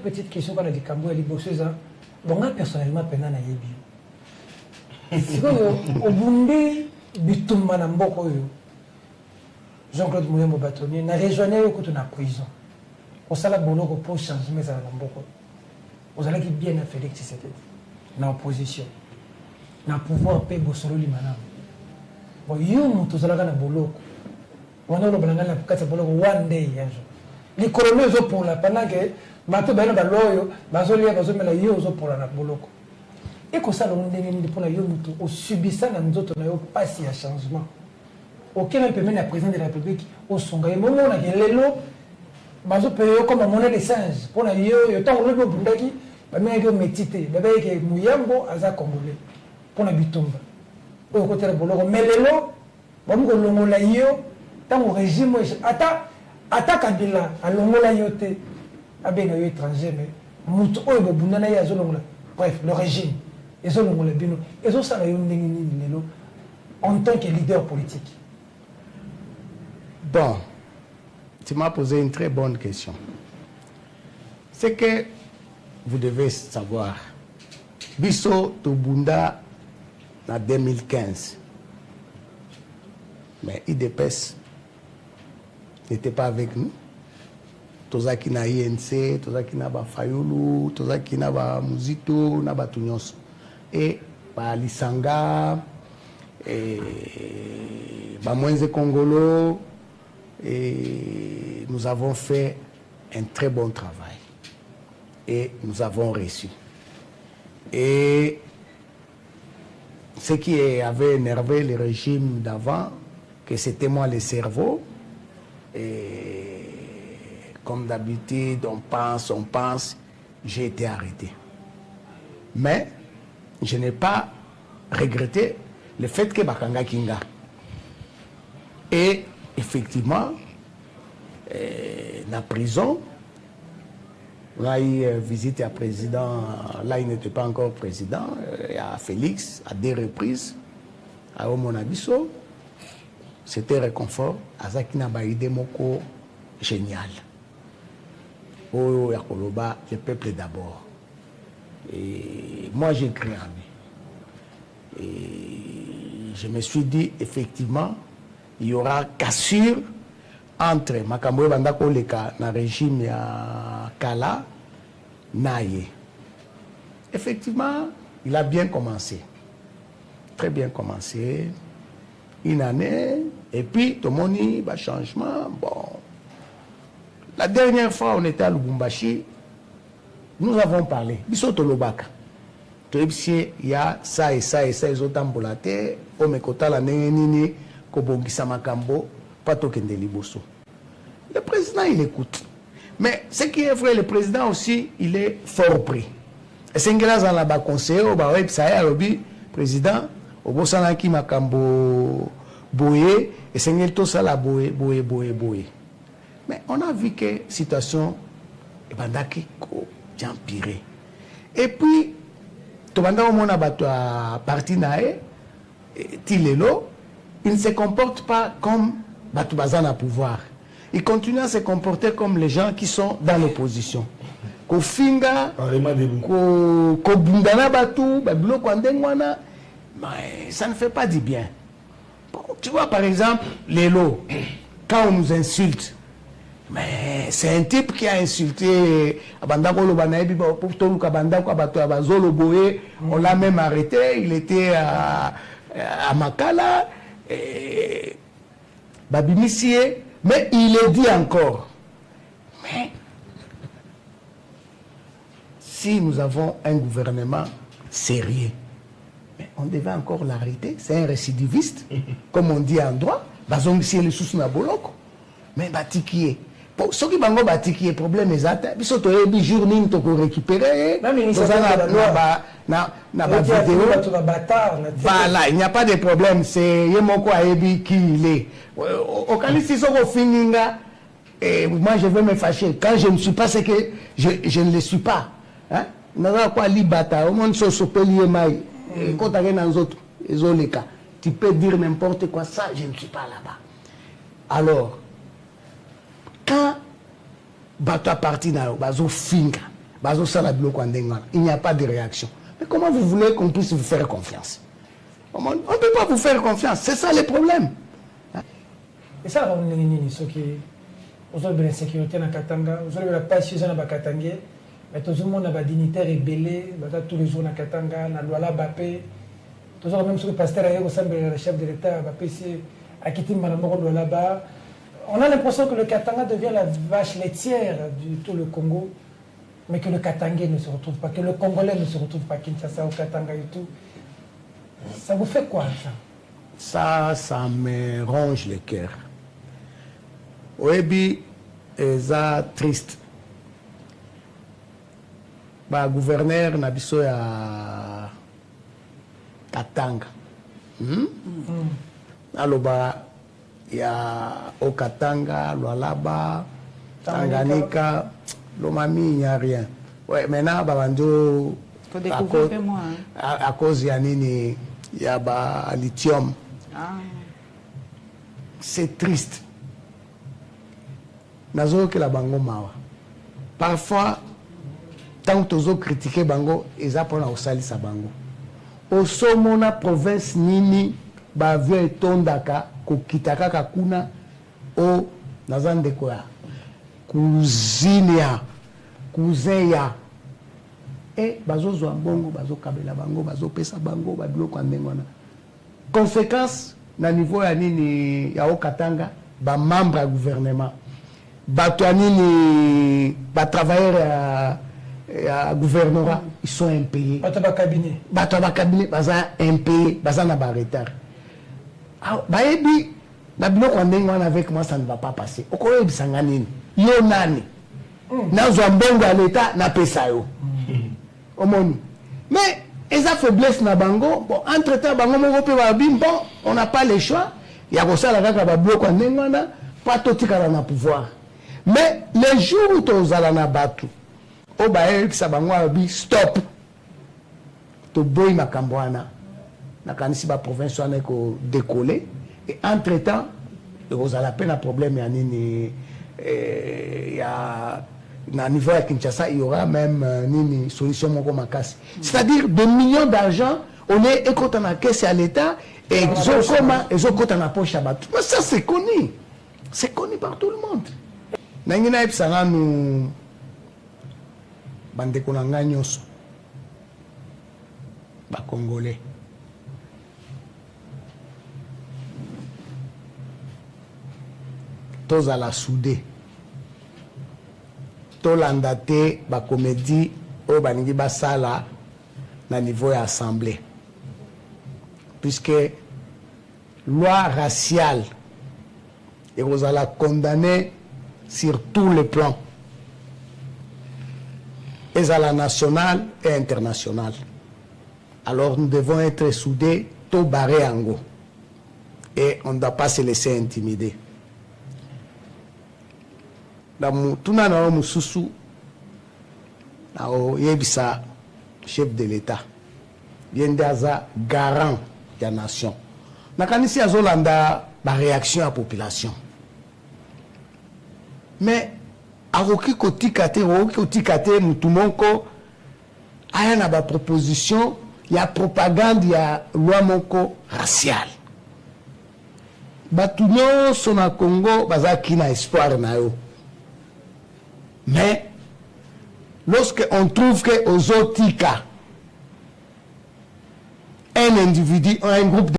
petite question quand on a dit Kambo et Libossoza. Bon, moi personnellement, pendant na yebi. Si au Bundi, bitumba na mboko yo. Jean-Claude Mouyembo Bâtonnier na rejoigné yo quand on a prison. On s'ala boloko pour changer mais ça na mboko. On allait bien à Félix Tshisekedi. Na opposition. Na pouvoir paix Bossolo Limanam. Bon, yo mutu zalaka na boloko. Wana lo balanga na kati boloko one day yajo. Les colonels ont pour la pendant que bato bana baloyo bazolia bazomela yo zo pour la boloko. Et comme ça on ndenge pour la yo mutu au subissa na nzoto na yo passe ya changement. Aucun même permet la président de la République au songa et moment na lelo bazo payo comme monnaie de singe pour la yo tant on le bundaki ba meka metité ba ke Mouyembo aza congolais pour na bitumba. Au côté de boloko mais lelo ba mo longola yo tant au régime ata Kabila alongola yote abenga yo étranger mais mutu oyo bobundana ya zolongola bref le régime ezolongola bino ezosala yo ndenge nini lelo en tant que leader politique. Bon, tu m'as posé une très bonne question. C'est que vous devez savoir biso tobunda en 2015 mais IDPS n'était pas avec nous. Tozaki na INC, tozaki na ba Fayulu, tozaki na ba Muzito, na ba Tunyos. Et ba Lisanga, et ba Mwenze Congolo, et nous avons fait un très bon travail. Et nous avons réussi. Et ce qui avait énervé le régime d'avant, que c'était moi le cerveau. Et comme d'habitude, on pense, j'ai été arrêté. Mais je n'ai pas regretté le fait que Bakanga Kinga. Et effectivement, la prison, on a eu visite à président, là il n'était pas encore président, à Félix, à 2 reprises, à Omonabiso. C'était réconfort. Azakina Baïde Moko, génial. Oh, Yakoloba, le peuple d'abord. Et moi, j'ai créé en lui. Et je me suis dit, effectivement, il y aura cassure entre Makambo Bandako Leka, dans le régime ya Kala, Naye. Effectivement, il a bien commencé. Très bien commencé. Une année, et puis tout le monde dit, bah, changement, bon. La dernière fois, on était à Lubumbashi, nous avons parlé. Bisoto Lobaka. Il y a ça et ça et ça, ils ont tambolaté, au Mekota, la Nenini, Kobongisa Makambo, Pato Kendeliboso. Le président, il écoute. Mais ce qui est vrai, le président aussi, il est fort pris. Et c'est un gars en la conseiller, au Baoueb, ça y est, le président, au Bosanaki Makambo Boye, et c'est un tout ça la Boye. Mais on a vu que la situation est empirée. Et puis, parti Tilelo, il ne se comporte pas comme Batubazan à pouvoir. Il continue à se comporter comme les gens qui sont dans l'opposition. Kofinga, Kobundana Batu, Babilo Kwandengwana, mais ça ne fait pas du bien. Bon, tu vois, par exemple, Lélo, quand on nous insulte, mais c'est un type qui a insulté on l'a même arrêté, il était à Makala, Babimissie, mais il est dit encore. Mais si nous avons un gouvernement sérieux, mais on devait encore l'arrêter, c'est un récidiviste, comme on dit en droit, Bazongissi le sous Naboloko, mais Batikié. Pour ceux qui ont des problèmes, ils ont des journées pour récupérer. Voilà, il n'y a pas de problème. C'est Yemoko Aebi qui il est. Au Calice, moi je vais me fâcher. Quand je ne suis pas, c'est que je ne le suis pas. Tu peux dire n'importe quoi, ça, je ne suis pas là-bas. Alors, quand Bato a parti na bazo finga Il n'y a pas de réaction. Mais comment vous voulez qu'on puisse vous faire confiance? On ne peut pas vous faire confiance. C'est ça le problème. Et ça, on est nini, ce qui vous avez la sécurité dans Katanga, vous avez la passion dans Katanga, mais tout le monde a des dignitaires rebellés, tous les jours dans Katanga, dans Luala Bapé, tout le monde même sur le pasteur au sein de le chef de l'État, Bapé, c'est à quitter Malamoro de là-bas. On a l'impression que le Katanga devient la vache laitière du tout le Congo, mais que le Katangais ne se retrouve pas, que le Congolais ne se retrouve pas, Kinshasa au Katanga et tout. Ça vous fait quoi, ça? Ça me ronge le cœur. Oui, c'est triste. Le gouverneur Nabiso à Katanga. Alors, il y a au Katanga, Lualaba, Tanganyika, Lomami, il n'y a rien. Ouais, maintenant, Babando, à cause il y a lithium. C'est triste. Nazo que la bango mawa. Parfois, tant que tu critiqué bango, ils apprennent au sali sa bango. Au somona province nini, ba vieux tondaka, ko kitaka kakuna, o nazande quoi, cousine ya, cousin ya. Et bazo zo bango, bazo kabela bango, bazo pesa bango, babilo kwa ndengona. Conséquence, na niveau ya nini ya Okatanga, ba membre à gouvernement. Batouanini, les travailleurs à gouvernorat, ils sont impayés. Batouaba cabinet. Batouaba cabinet, ils sont impayés, ils sont en retard. Baebi, babilo kwa avec moi, ça ne va pas passer. Okoye bisanganini, yo nani. Na zambongo à l'état, na pesa yo. Omoni. Mais, ils ont faiblesse na bango, bon, entre-temps, bango mo pe babim, bon, on n'a pas le choix. Il y a comme ça, la kaka babilo kwa ndengwana, pas tout tika na pouvoir. Mais les jours où tu as na batu, au bail qui s'abangwa bi stop. To boy makambwana. Na kanisi ba province on est ko décoller et entre-temps, vous avez peine un problème ya nini ya na niveau à Kinshasa, il y aura même nini solution moko makasi. C'est-à-dire de millions d'argent, on est écouté dans la caisse à l'État et ils ont côté na poche à batu. Mais ça c'est connu. C'est connu par tout le monde. Nangina epsanga nu bandeko na nga nyonso ba Congolais tozala soudé tolanda te ba comédie oyo balingi basala na niveau ya assemblée puisque loi raciale ekozala condamné sur tous les plans, et à la nationale et internationale. Alors nous devons être soudés, tout barré en go. Et on ne doit pas se laisser intimider. Dans tout na mususu, yebisa chef de l'État, yendaza garant de la nation. Nakanisi azolanda ba réaction à la population. Mais aroki kotikate mutumonko aya na ba proposition ya propagande ya loi moko raciale. Batu nyonso na Congo bazaki na espoir na yo. Mais lorsque on trouve que ozotika un individu, un groupe